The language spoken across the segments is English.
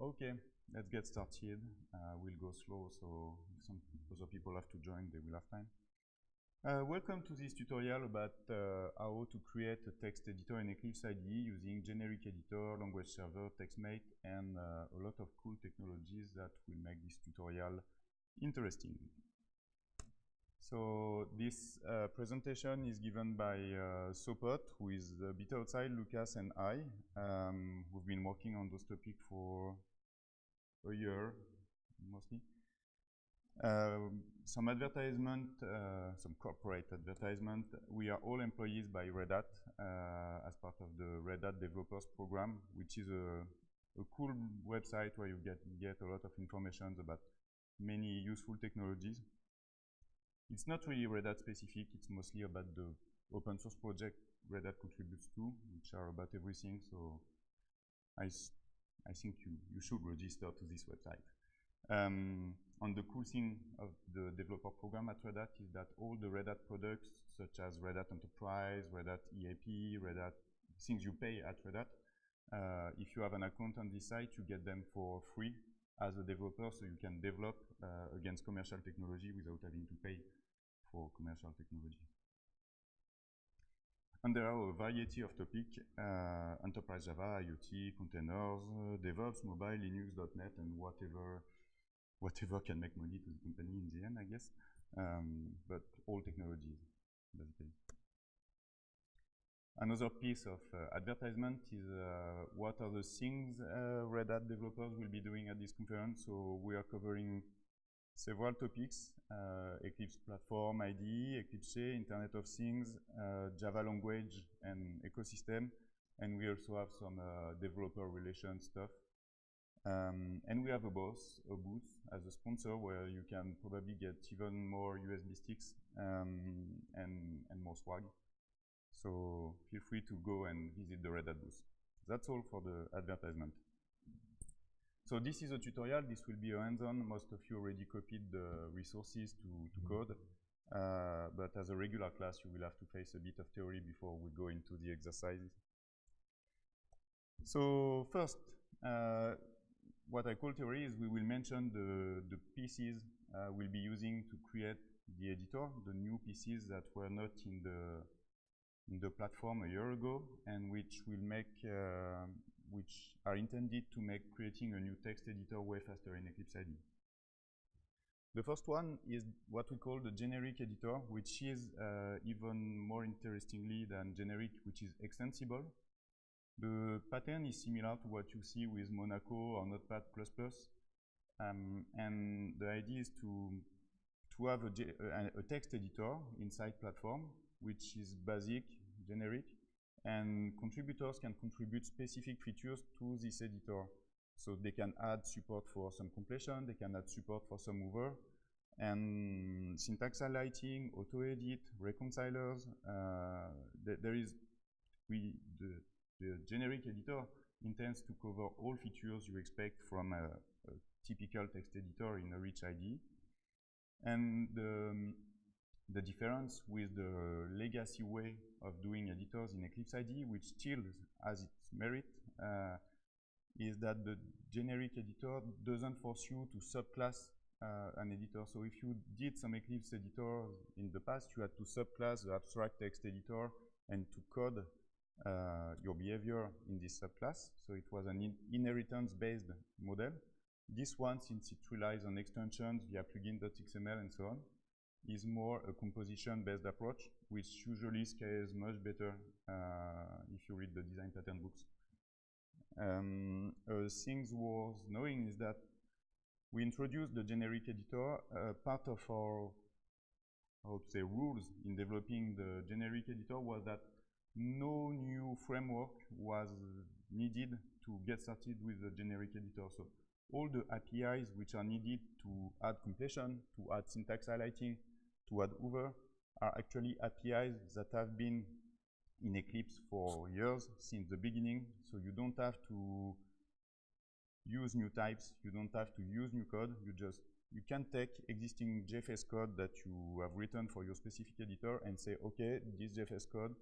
Okay, let's get started. We'll go slow, so if some other people have to join, they will have time. Welcome to this tutorial about how to create a text editor in Eclipse IDE using generic editor, language server, TextMate, and a lot of cool technologies that will make this tutorial interesting. So this presentation is given by Sopot, who is a bit outside Lucas and I. We've been working on those topics for a year, mostly. Some advertisement, some corporate advertisement. We are all employees by Red Hat as part of the Red Hat Developers Program, which is a cool website where you get a lot of information about many useful technologies. It's not really Red Hat specific, it's mostly about the open source project Red Hat contributes to, which are about everything, so I think you should register to this website. And the cool thing of the developer program at Red Hat is that all the Red Hat products, such as Red Hat Enterprise, Red Hat EAP, Red Hat, things you pay at Red Hat, if you have an account on this site, you get them for free as a developer, so you can develop against commercial technology without having to pay for commercial technology. And there are a variety of topics, Enterprise Java, IoT, containers, DevOps, mobile, Linux, .NET, and whatever can make money to the company in the end, I guess. But all technologies, basically. Another piece of advertisement is what are the things Red Hat developers will be doing at this conference. So we are covering several topics, Eclipse Platform, IDE, Eclipse, Internet of Things, Java language and ecosystem, and we also have some developer relations stuff. And we have a booth as a sponsor where you can probably get even more USB sticks and more swag. So feel free to go and visit the Red Hat booth. That's all for the advertisement. So this is a tutorial. This will be a hands-on. Most of you already copied the resources to code. But as a regular class, you will have to face a bit of theory before we go into the exercises. So first, what I call theory is we will mention the pieces we'll be using to create the editor, the new pieces that were not in the platform a year ago, and which will make which are intended to make creating a new text editor way faster in Eclipse IDE. The first one is what we call the generic editor, which is even more interestingly than generic, which is extensible. The pattern is similar to what you see with Monaco or Notepad++, and the idea is to have a text editor inside platform, which is basic, generic, and contributors can contribute specific features to this editor. So they can add support for some completion, they can add support for some mover, and syntax highlighting, auto-edit, reconcilers. The generic editor intends to cover all features you expect from a typical text editor in a rich IDE. And the difference with the legacy way of doing editors in Eclipse IDE, which still has its merit, is that the generic editor doesn't force you to subclass an editor. So if you did some Eclipse editors in the past, you had to subclass the abstract text editor and to code your behavior in this subclass. So it was an inheritance-based model. This one, since it relies on extensions via plugin.xml and so on, is more a composition-based approach, which usually scales much better if you read the design pattern books. Things worth knowing is that we introduced the generic editor. Part of our, rules in developing the generic editor was that no new framework was needed to get started with the generic editor. So all the APIs which are needed to add completion, to add syntax highlighting, to add hover, are actually APIs that have been in Eclipse for years, since the beginning. So you don't have to use new types, you don't have to use new code, you can take existing JFS code that you have written for your specific editor and say, okay, this JFS code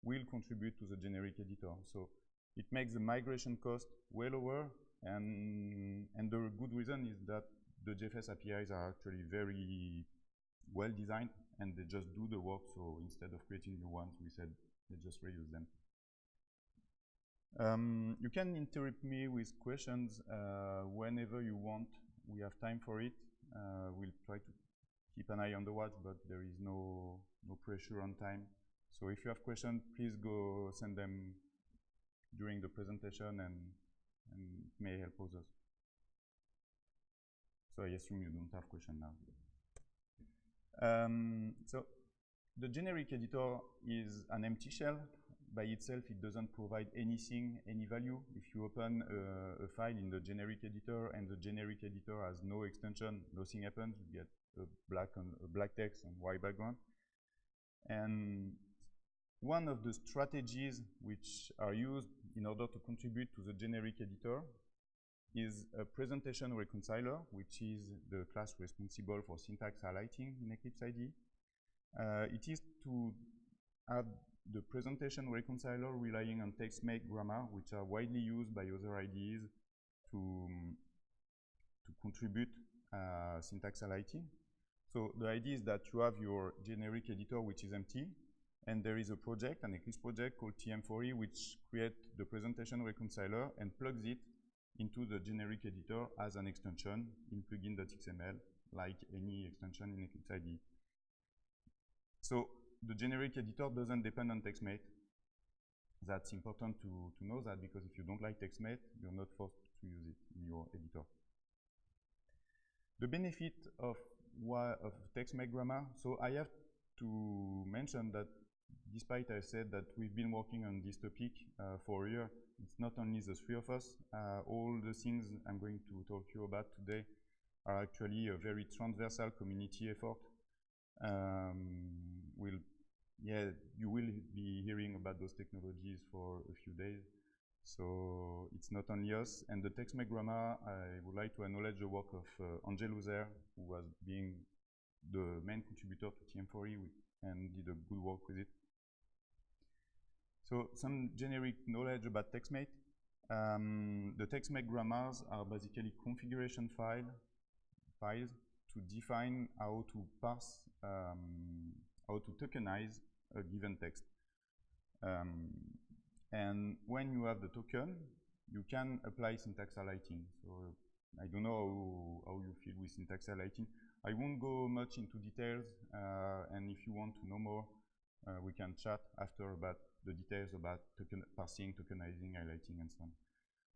will contribute to the generic editor. So it makes the migration cost way lower, And the good reason is that the JFS APIs are actually very well designed, and they just do the work. So instead of creating new ones, we said let's just reuse them. You can interrupt me with questions whenever you want. We have time for it. We'll try to keep an eye on the watch, but there is no pressure on time. So if you have questions, please go send them during the presentation, and it may help others. So I assume you don't have question now. So the generic editor is an empty shell. By itself, it doesn't provide anything, any value. If you open a file in the generic editor and the generic editor has no extension, nothing happens. You get a black text and white background. And one of the strategies which are used in order to contribute to the generic editor is a presentation reconciler, which is the class responsible for syntax highlighting in Eclipse IDE. It is to add the presentation reconciler relying on TextMate grammar, which are widely used by other IDEs to contribute syntax highlighting. So the idea is that you have your generic editor, which is empty, and there is a project, an Eclipse project called TM4E, which creates the presentation reconciler and plugs it into the generic editor as an extension in plugin.xml, like any extension in Eclipse IDE. So the generic editor doesn't depend on TextMate. That's important to know that, because if you don't like TextMate, you're not forced to use it in your editor. The benefit of TextMate grammar, so I have to mention that despite I said that we've been working on this topic for a year, it's not only the three of us. All the things I'm going to talk to you about today are actually a very transversal community effort. You will be hearing about those technologies for a few days. So it's not only us. And the TextMate grammar, I would like to acknowledge the work of Angel Uzer, who was being the main contributor to TM4E and did a good work with it. So some generic knowledge about TextMate. The TextMate grammars are basically configuration files to define how to parse, how to tokenize a given text. And when you have the token, you can apply syntax highlighting. So I don't know how you feel with syntax highlighting. I won't go much into details, and if you want to know more, we can chat after about the details about parsing, tokenizing, highlighting, and so on.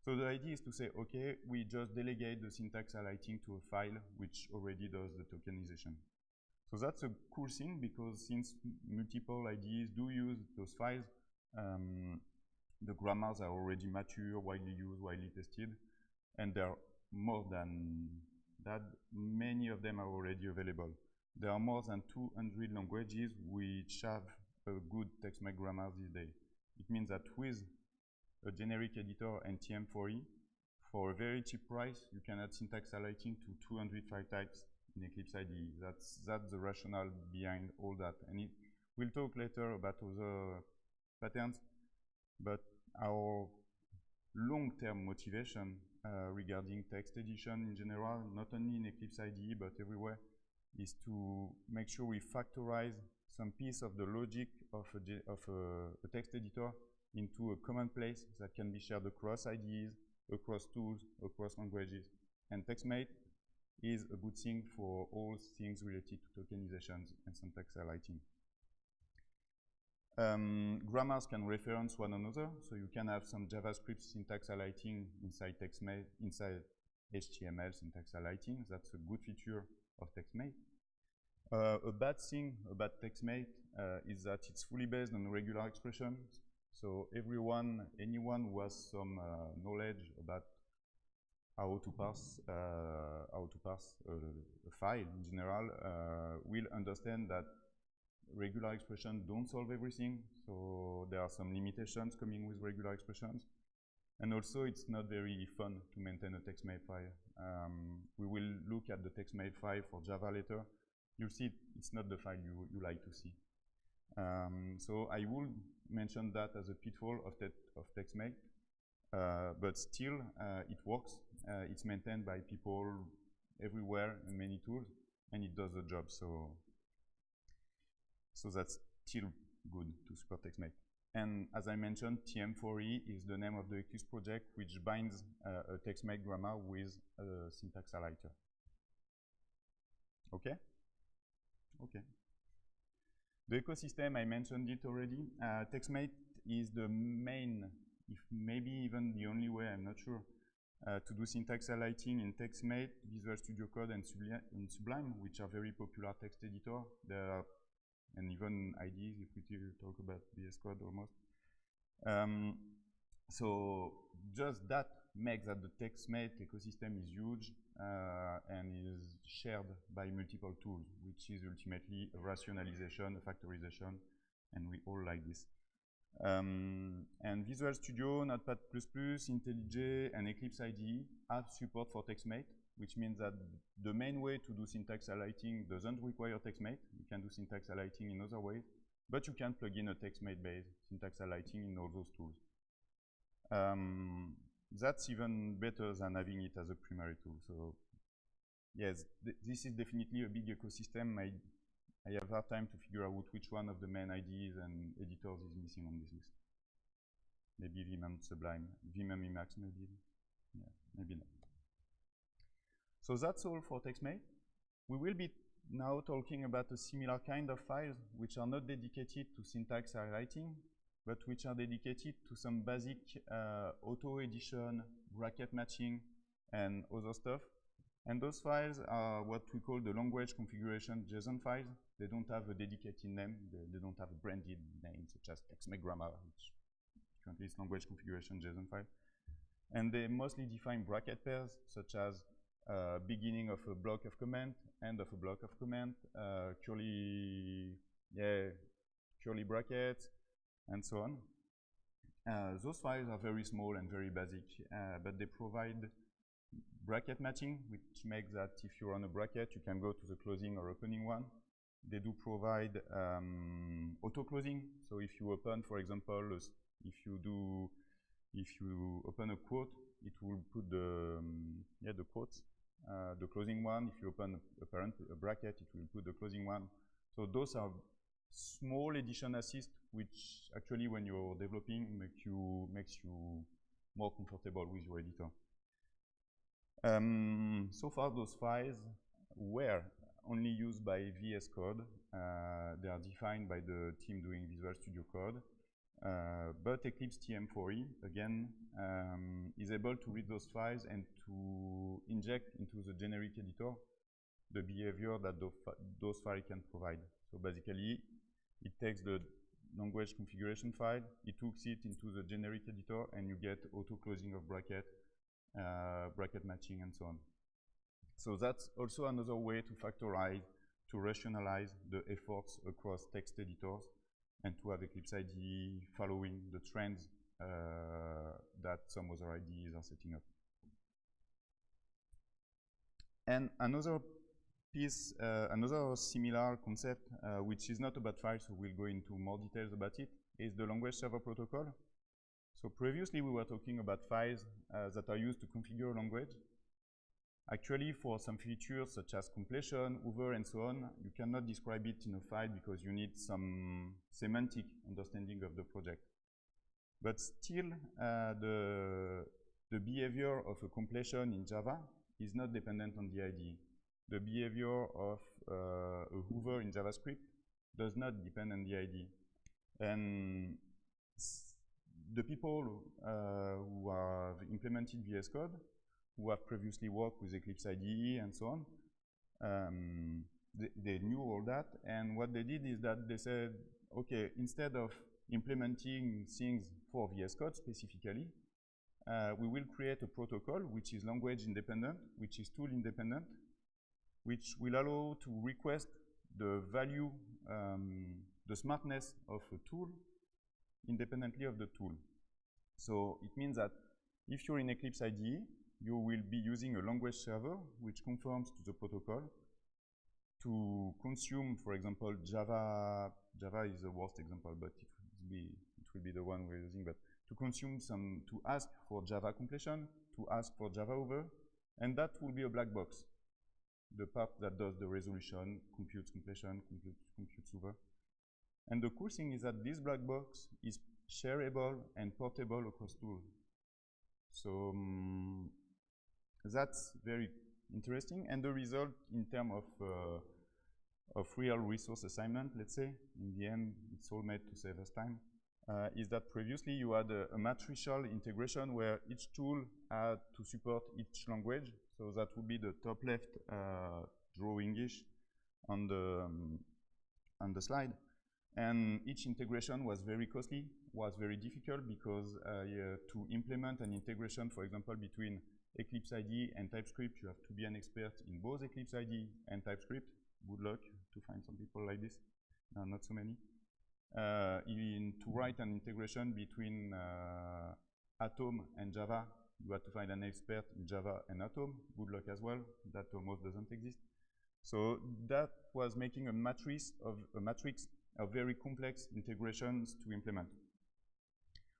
So the idea is to say, okay, we just delegate the syntax highlighting to a file which already does the tokenization. So that's a cool thing, because since multiple IDEs do use those files, the grammars are already mature, widely used, widely tested, and there are more than that. Many of them are already available. There are more than 200 languages which have a good TextMate grammar these days. It means that with a generic editor and TM4E, for a very cheap price, you can add syntax highlighting to 205 types in Eclipse IDE. That's the rationale behind all that. And we'll talk later about other patterns, but our long-term motivation regarding text edition in general, not only in Eclipse IDE, but everywhere, is to make sure we factorize some piece of the logic of a text editor into a common place that can be shared across IDEs, across tools, across languages. And TextMate is a good thing for all things related to tokenizations and syntax highlighting. Grammars can reference one another, so you can have some JavaScript syntax highlighting inside TextMate, inside HTML syntax highlighting. That's a good feature of TextMate. A bad thing about TextMate is that it's fully based on regular expressions. So anyone who has some knowledge about how to parse a file in general will understand that regular expressions don't solve everything. So there are some limitations coming with regular expressions. And also, it's not very fun to maintain a TextMate file. We will look at the TextMate file for Java later. You'll see it's not the file you like to see. So I will mention that as a pitfall of TextMate. but still it works. It's maintained by people everywhere in many tools, and it does the job. So that's still good to support TextMate. And as I mentioned, TM4E is the name of the Eclipse project, which binds a TextMate grammar with a syntax highlighter. Okay? Okay. The ecosystem, I mentioned it already. TextMate is the main, if maybe even the only way, I'm not sure, to do syntax highlighting in TextMate, Visual Studio Code, and Sublime, which are very popular text editors. And even IDEs, if we talk about VS Code almost. So just that makes that the TextMate ecosystem is huge and is shared by multiple tools, which is ultimately a rationalization, a factorization, and we all like this. And Visual Studio, Notepad++, IntelliJ, and Eclipse IDE have support for TextMate, which means that the main way to do syntax highlighting doesn't require TextMate. You can do syntax highlighting in other ways, but you can plug in a TextMate-based syntax highlighting in all those tools. That's even better than having it as a primary tool. So yes, this is definitely a big ecosystem. I have hard time to figure out which one of the main IDEs and editors is missing on this list. Maybe Vim and Sublime, Vim and Emacs maybe. Yeah, maybe not. So that's all for TextMate. We will be now talking about a similar kind of files which are not dedicated to syntax highlighting, but which are dedicated to some basic auto edition, bracket matching, and other stuff. And those files are what we call the language configuration JSON files. They don't have a dedicated name. They don't have a branded name, such as TextMate grammar, which currently is language configuration JSON file. And they mostly define bracket pairs, such as beginning of a block of comment, end of a block of comment, curly brackets, and so on. Those files are very small and very basic, but they provide bracket matching, which makes that if you're on a bracket, you can go to the closing or opening one. They do provide auto-closing. So if you open, for example, if you open a quote, it will put the quotes, the closing one. If you open a bracket, it will put the closing one. So those are small edition assist, which actually, when you're developing, makes you more comfortable with your editor. So far, those files were only used by VS Code. They are defined by the team doing Visual Studio Code. But Eclipse TM4E, again, is able to read those files and to inject into the generic editor the behavior that those files can provide. So basically, it takes the language configuration file, it hooks it into the generic editor, and you get auto-closing of bracket, bracket matching, and so on. So that's also another way to factorize, to rationalize the efforts across text editors, and to have Eclipse IDE following the trends that some other IDEs are setting up. And another piece, another similar concept, which is not about files, so we'll go into more details about it, is the language server protocol. So previously we were talking about files that are used to configure a language. Actually, for some features such as completion, hover, and so on, you cannot describe it in a file because you need some semantic understanding of the project. But still, the behavior of a completion in Java is not dependent on the IDE. The behavior of a hover in JavaScript does not depend on the IDE. And the people who have implemented VS Code, who have previously worked with Eclipse IDE and so on, they knew all that. And what they did is that they said, okay, instead of implementing things for VS Code specifically, we will create a protocol which is language independent, which is tool independent, which will allow to request the value, the smartness of a tool independently of the tool. So it means that if you're in Eclipse IDE, you will be using a language server which conforms to the protocol to consume, for example, Java. Java is the worst example, but it will be the one we're using. But to consume to ask for Java completion, to ask for Java over, and that will be a black box. The part that does the resolution, computes completion, computes over. And the cool thing is that this black box is shareable and portable across tools. So that's very interesting. And the result in terms of real resource assignment, let's say, in the end, it's all made to save us time, is that previously you had a matricial integration where each tool had to support each language. So that would be the top left drawing-ish on the slide. And each integration was very costly, was very difficult because to implement an integration, for example, between Eclipse IDE and TypeScript, you have to be an expert in both Eclipse IDE and TypeScript. Good luck to find some people like this. Not so many. To write an integration between Atom and Java, you have to find an expert in Java and Atom. Good luck as well. That almost doesn't exist. So that was making a matrix of very complex integrations to implement.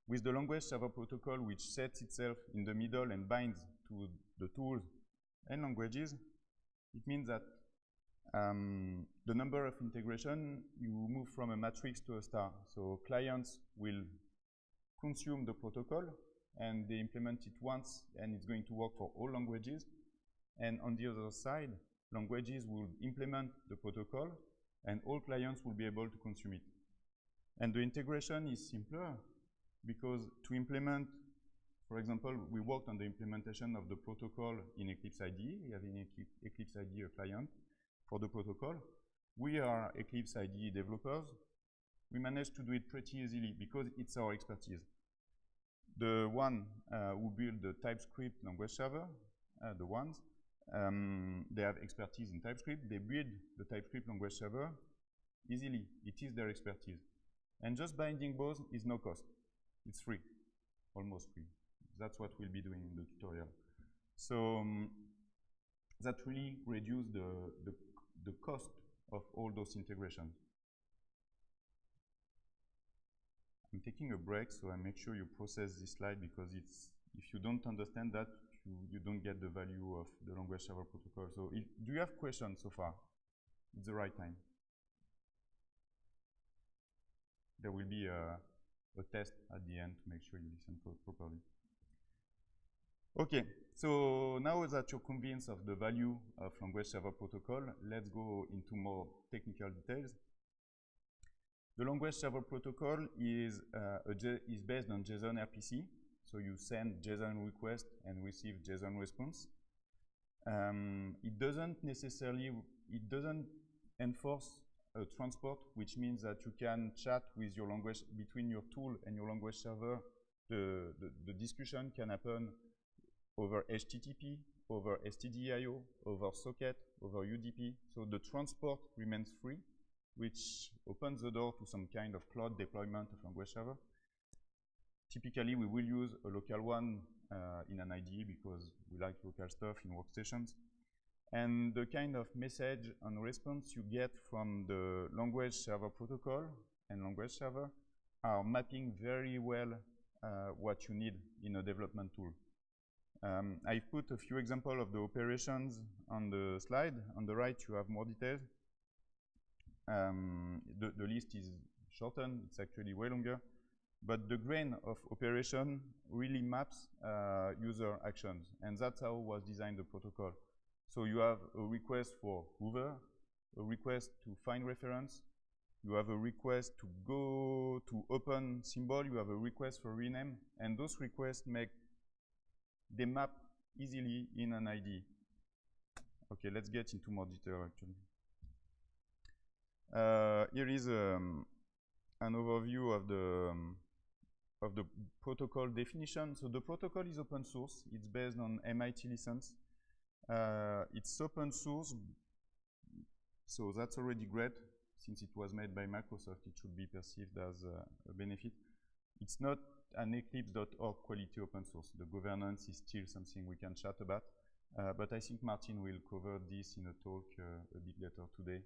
With the language server protocol, which sets itself in the middle and binds to the tools and languages, it means that the number of integration, you move from a matrix to a star. So clients will consume the protocol, and they implement it once, and it's going to work for all languages. And on the other side, languages will implement the protocol, and all clients will be able to consume it. And the integration is simpler because to implement, for example, we worked on the implementation of the protocol in Eclipse IDE. We have in Eclipse IDE a client for the protocol. We are Eclipse IDE developers. We managed to do it pretty easily because it's our expertise. The one who built the TypeScript language server, the ones, they have expertise in TypeScript. They build the TypeScript language server easily. It is their expertise. And just binding both is no cost. It's free, almost free. That's what we'll be doing in the tutorial. So that really reduced the cost of all those integrations. I'm taking a break, so I make sure you process this slide because if you don't understand that, you don't get the value of the language server protocol. So do you have questions so far? It's the right time. There will be a test at the end to make sure you listen properly. Okay, so now that you're convinced of the value of language server protocol, let's go into more technical details. The language server protocol is based on JSONRPC. So you send JSON request and receive JSON response. It doesn't enforce a transport, which means that you can chat with your language between your tool and your language server. The discussion can happen over HTTP, over STDIO, over socket, over UDP. So the transport remains free, which opens the door to some kind of cloud deployment of language server. Typically, we will use a local one in an IDE because we like local stuff in workstations. And the kind of message and response you get from the language server protocol and language server are mapping very well what you need in a development tool. I've put a few examples of the operations on the slide. On the right, you have more details. The list is shortened. It's actually way longer. But the grain of operation really maps user actions. And that's how was designed the protocol. So you have a request for hover, a request to find reference. You have a request to go to open symbol. You have a request for rename. And those requests they map easily in an IDE. Okay, let's get into more detail actually. Here is an overview of the protocol definition. So the protocol is open source. It's based on MIT license. It's open source, so that's already great. Since it was made by Microsoft, it should be perceived as a benefit. It's not an Eclipse.org quality open source. The governance is still something we can chat about, but I think Martin will cover this in a talk a bit later today,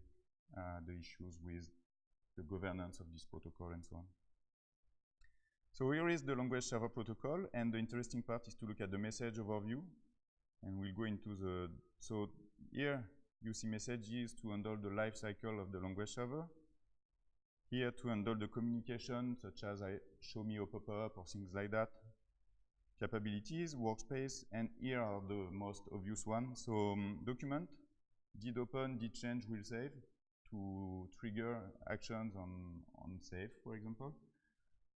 the issues with the governance of this protocol and so on. So here is the language server protocol, and the interesting part is to look at the message overview, and we'll go into the, so here you see messages to handle the life cycle of the language server. Here to handle the communication, such as show me a pop-up or things like that. Capabilities, workspace, and here are the most obvious ones. So document, did open, did change, will save, to trigger actions on save, for example.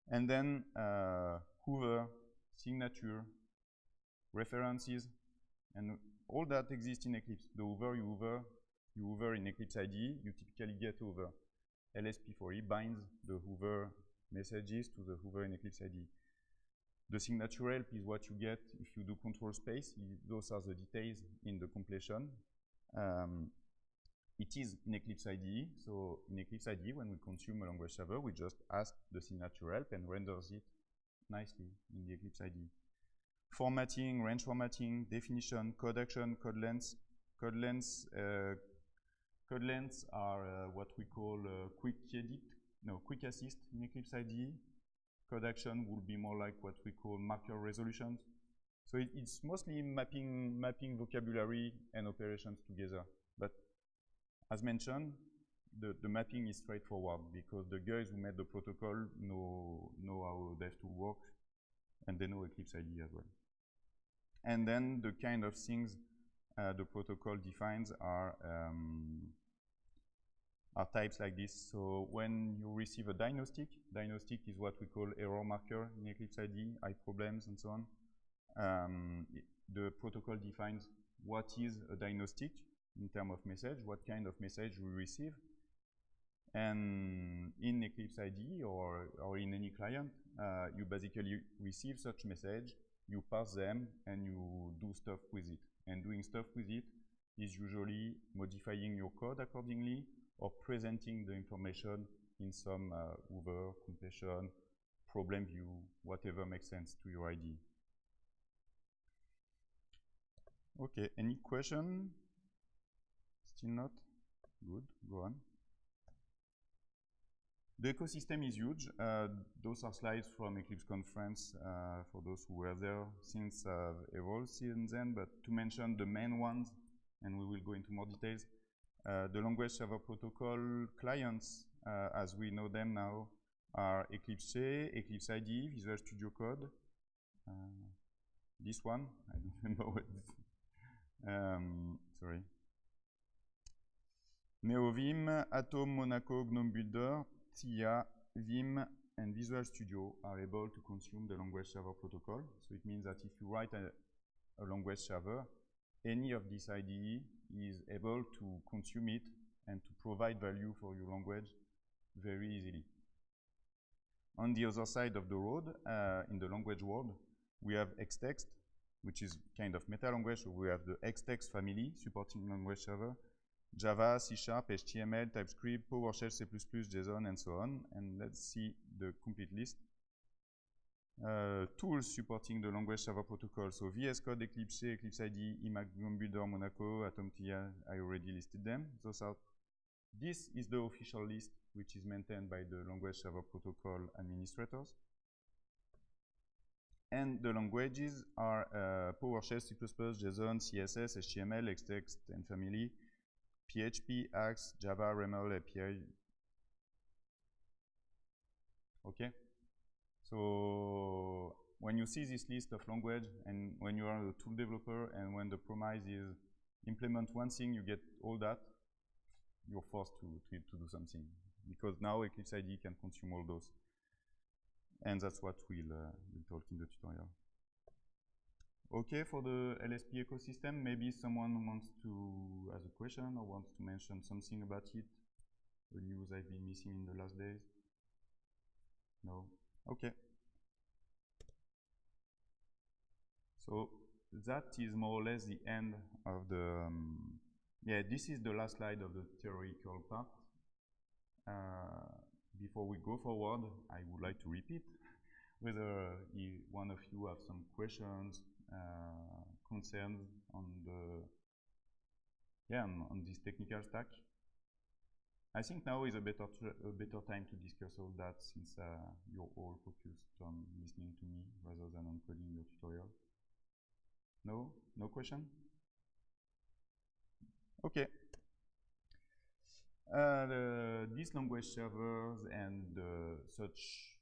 And then hover, signature, references, and all that exists in Eclipse. The hover, you hover in Eclipse IDE, you typically get hover. LSP4E binds the hover messages to the hover in Eclipse IDE. The signature help is what you get if you do control space. Those are the details in the completion. It is in Eclipse IDE. So in Eclipse IDE, when we consume a language server, we just ask the signature help and renders it nicely in the Eclipse IDE. Formatting, range formatting, definition, code action, code lengths. Code lengths are what we call quick assist in Eclipse IDE. Code action will be more like what we call marker resolutions. So it's mostly mapping vocabulary and operations together. But as mentioned, the mapping is straightforward because the guys who made the protocol know how DevTool works, and they know Eclipse IDE as well. And then the kind of things the protocol defines are types like this. So when you receive a diagnostic is what we call error marker in Eclipse IDE, problems and so on. The protocol defines what is a diagnostic in terms of message, what kind of message we receive. And in Eclipse IDE or in any client, you basically receive such message, you pass them, and you do stuff with it. And doing stuff with it is usually modifying your code accordingly or presenting the information in some hover, completion, problem view, whatever makes sense to your IDE. Okay, any question? Still not? Good, go on. The ecosystem is huge. Those are slides from Eclipse conference for those who were there since evolved since then, but to mention the main ones, and we will go into more details. The language server protocol clients, as we know them now, are Eclipse, Eclipse IDE, Visual Studio Code. This one, I don't remember what it is. Sorry. NeoVim, Atom, Monaco, GNOME Builder, TIA, Vim, and Visual Studio are able to consume the language server protocol. So it means that if you write a language server, any of this IDE is able to consume it and to provide value for your language very easily. On the other side of the road, in the language world, we have Xtext, which is kind of meta language. So we have the Xtext family supporting language server, Java, C#, HTML, TypeScript, PowerShell, C++, JSON, and so on. And let's see the complete list. Tools supporting the language server protocol. So VS Code, Eclipse, Eclipse IDE, Emacs, GNOME Builder, Monaco, Atom, TIA, I already listed them. This is the official list, which is maintained by the language server protocol administrators. And the languages are PowerShell, C++, JSON, CSS, HTML, Xtext, and family, PHP, Axe, Java, REML, API. Okay? So when you see this list of language, and when you are a tool developer, and when the promise is implement one thing, you get all that, you're forced to do something. Because now Eclipse IDE can consume all those. And that's what we'll talk in the tutorial. Okay, for the LSP ecosystem, maybe someone wants to ask a question or wants to mention something about it, the news I've been missing in the last days. No? Okay. So that is more or less the end of the, yeah, this is the last slide of the theoretical part. Before we go forward, I would like to repeat whether one of you have some questions, concerns on the, yeah, on this technical stack. I think now is a better time to discuss all that, since you're all focused on listening to me rather than on coding your tutorial. No? No question? Okay. These language servers and such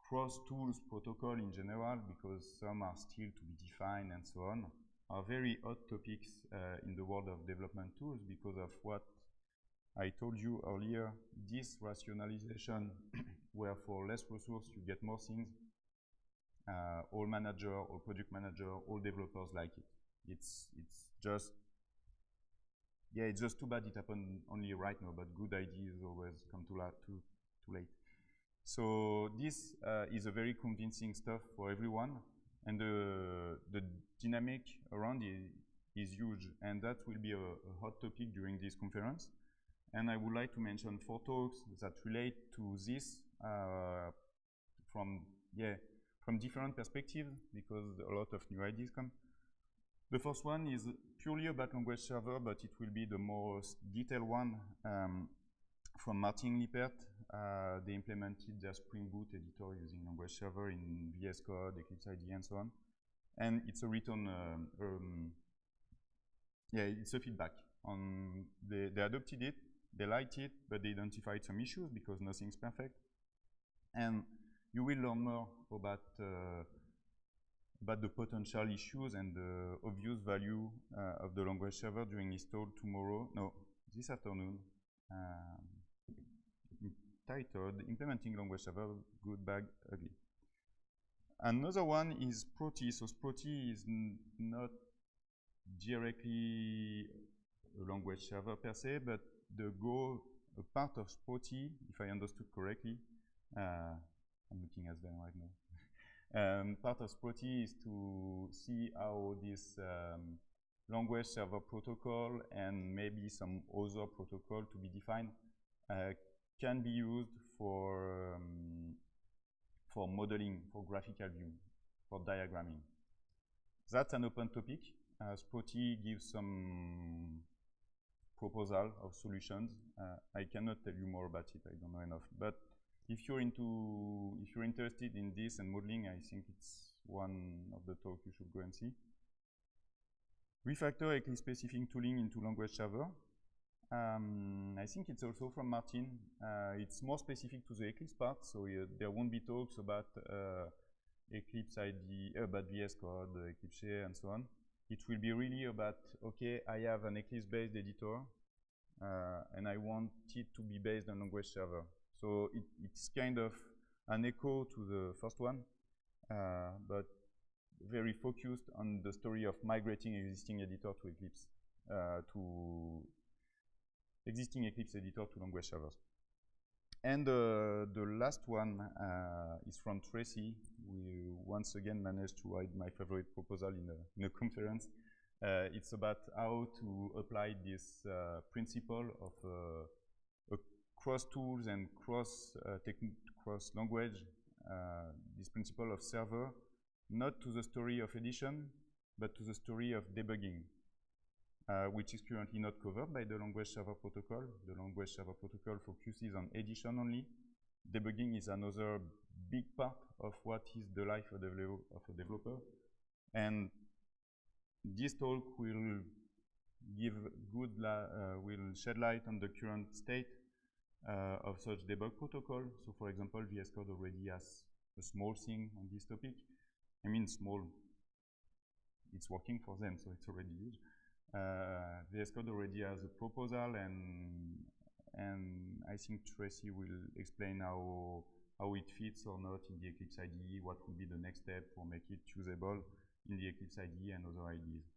cross-tools protocol in general, because some are still to be defined and so on, are very hot topics in the world of development tools because of what I told you earlier. This rationalization where for less resource you get more things, all manager, all project manager, all developers like it. It's just, yeah, it's just too bad it happened only right now, but good ideas always come too late. So this is a very convincing stuff for everyone, and the dynamic around it is huge, and that will be a hot topic during this conference. And I would like to mention 4 talks that relate to this from different perspectives, because a lot of new ideas come. The first one is purely about language server, but it will be the most detailed one from Martin Lippert. They implemented their Spring Boot editor using language server in VS Code, Eclipse IDE, and so on. And it's a written, it's a feedback. They adopted it, they liked it, but they identified some issues because nothing's perfect. And you will learn more about the potential issues and the obvious value of the language server during his talk this afternoon, titled Implementing Language Server, Good, Bad, Ugly. Another one is Sproti. So Sproti is not directly a language server per se, but a part of Sproti, if I understood correctly, I'm looking at them right now. Part of Sproti is to see how this language server protocol and maybe some other protocol to be defined can be used for modeling, for graphical view, for diagramming. That's an open topic. Sproti gives some proposal of solutions. I cannot tell you more about it. I don't know enough. But if you're interested in this and modeling, I think it's one of the talks you should go and see. Refactor Eclipse-specific tooling into language server. I think it's also from Martin. It's more specific to the Eclipse part, so there won't be talks about Eclipse IDE, about VS Code, Eclipse, and so on. It will be really about, okay, I have an Eclipse-based editor, and I want it to be based on language server. So it's kind of an echo to the first one, but very focused on the story of migrating existing editor to Eclipse, existing Eclipse editor to language servers. And the last one is from Tracy. We once again managed to hide my favorite proposal in a conference. It's about how to apply this principle of cross tools and cross language, this principle of server, not to the story of edition, but to the story of debugging, which is currently not covered by the language server protocol. The language server protocol focuses on edition only. Debugging is another big part of what is the life of a developer. And this talk will will shed light on the current state of such debug protocol. So for example, VS Code already has a small thing on this topic. I mean small, it's working for them, so it's already huge. VS Code already has a proposal, and I think Tracy will explain how it fits or not in the Eclipse IDE, what will be the next step for make it usable in the Eclipse IDE and other IDEs.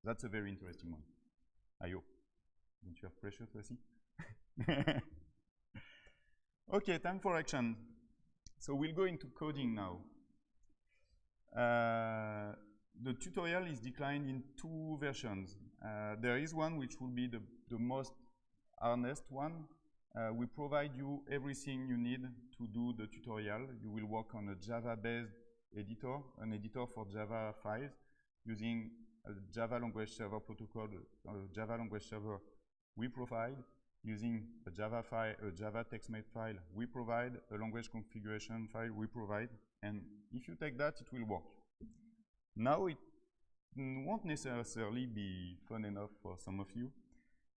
That's a very interesting one, I hope. Don't you have pressure, Tracy? Okay, time for action. So we'll go into coding now. The tutorial is declined in 2 versions. There is one which will be the most honest one. We provide you everything you need to do the tutorial. You will work on a Java-based editor, an editor for Java files, using a Java language server protocol, Java language server we provide. using a Java file, a Java TextMate file we provide, a language configuration file we provide, and if you take that, it will work. Now it won't necessarily be fun enough for some of you.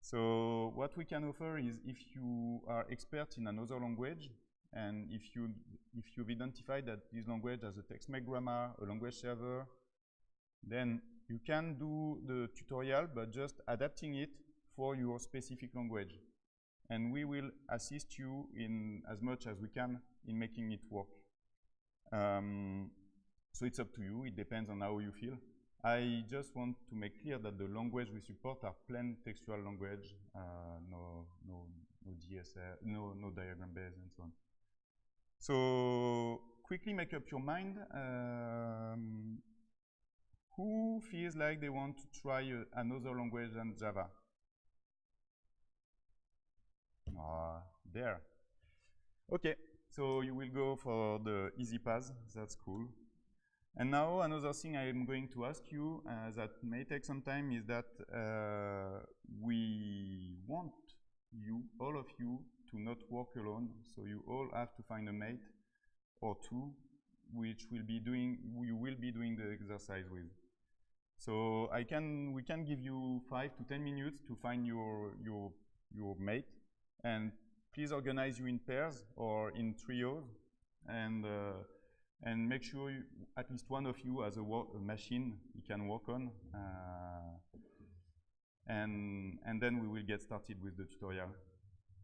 So what we can offer is, if you are expert in another language, and if you've identified that this language has a TextMate grammar, a language server, then you can do the tutorial, but just adapting it for your specific language. And we will assist you in as much as we can in making it work. So it's up to you. It depends on how you feel. I just want to make clear that the language we support are plain textual language, no DSL, no diagram base, and so on. So quickly make up your mind. Who feels like they want to try another language than Java? There. Okay, so you will go for the easy path. That's cool. And now another thing I am going to ask you that may take some time is that we want you, all of you, to not work alone. So you all have to find a mate or two, which will be you will be doing the exercise with. So we can give you 5 to 10 minutes to find your mate, and please organize you in pairs or in trios, and make sure at least one of you has a machine you can work on, and then we will get started with the tutorial.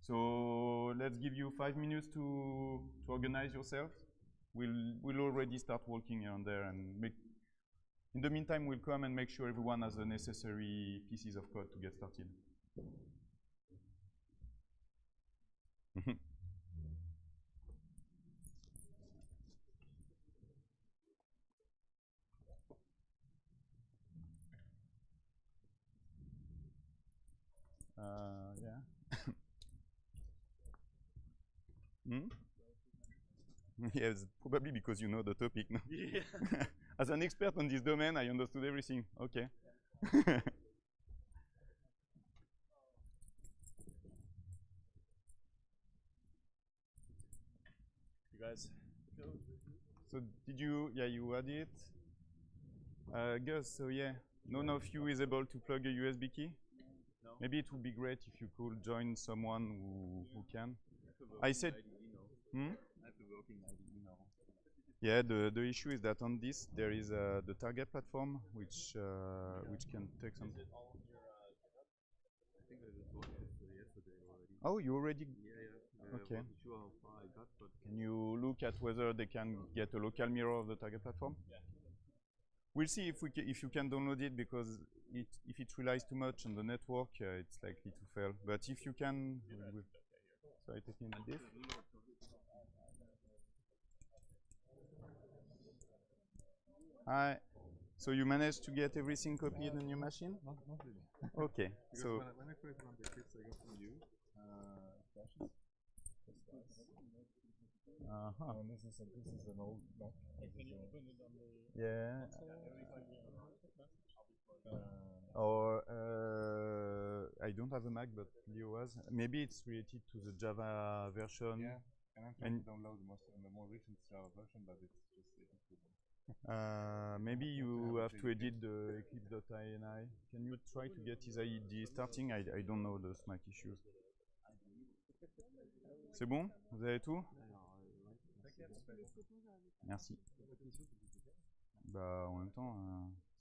So let's give you 5 minutes to organize yourself. We'll already start working on there, and in the meantime, we'll come and make sure everyone has the necessary pieces of code to get started. Yeah. Yes, probably because you know the topic. No? Yeah. As an expert on this domain, I understood everything. Okay. Yeah. You guys. So did you? Yeah, you had it. Gus. So yeah, none of you is able to plug a USB key. No. Maybe it would be great if you could join someone who can. I said. I have the working IDE now. Yeah, the issue is that on this there is the target platform, which can take some. Is it all on your I think I just worked yesterday already. Oh, you already? Yeah. Okay. I'm not sure how far I got, but can you look at whether they can get a local mirror of the target platform? Yeah. We'll see if you can download it, because if it relies too much on the network, it's likely to fail. But if you can, so I take in this. Hi. So you managed to get everything copied on your machine? Not really. Okay. Because so when I first run the Eclipse, I got from you stashes. And this is an old Mac. Can you open it on the? Yeah. Or I don't have a Mac, but Leo has. Maybe it's related to the Java version. yeah, and I'm trying to download the more recent Java version, but it's just too long. Maybe you have to edit the Eclipse.ini. Can you try to get his IDE starting? I don't know those Mac issues. C'est bon? Vous avez tout? Merci. Bah, en même temps,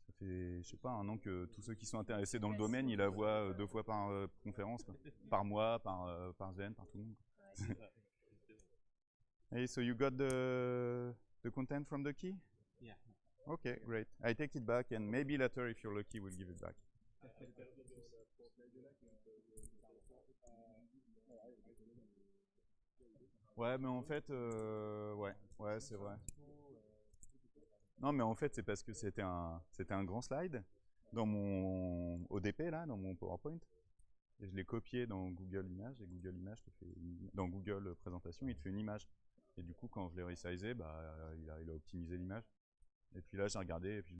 ça fait, je sais pas, 1 an que tous ceux qui sont intéressés dans le domaine, ils la voient 2 fois par conférence, quoi. Par mois, par Zen, par tout le monde. Hey, so you got the content from the key? Yeah. Okay, great. I take it back, and maybe later, if you're lucky, we'll give it back. Ouais, mais en fait, ouais, c'est vrai. Non, mais en fait, c'est parce que c'était un grand slide dans mon ODP, là, dans mon PowerPoint. Et je l'ai copié dans Google Images, et Google Images te fait dans Google Présentation, il te fait une image. Et du coup, quand je l'ai resizé, bah, il a optimisé l'image. Et puis là, j'ai regardé, et puis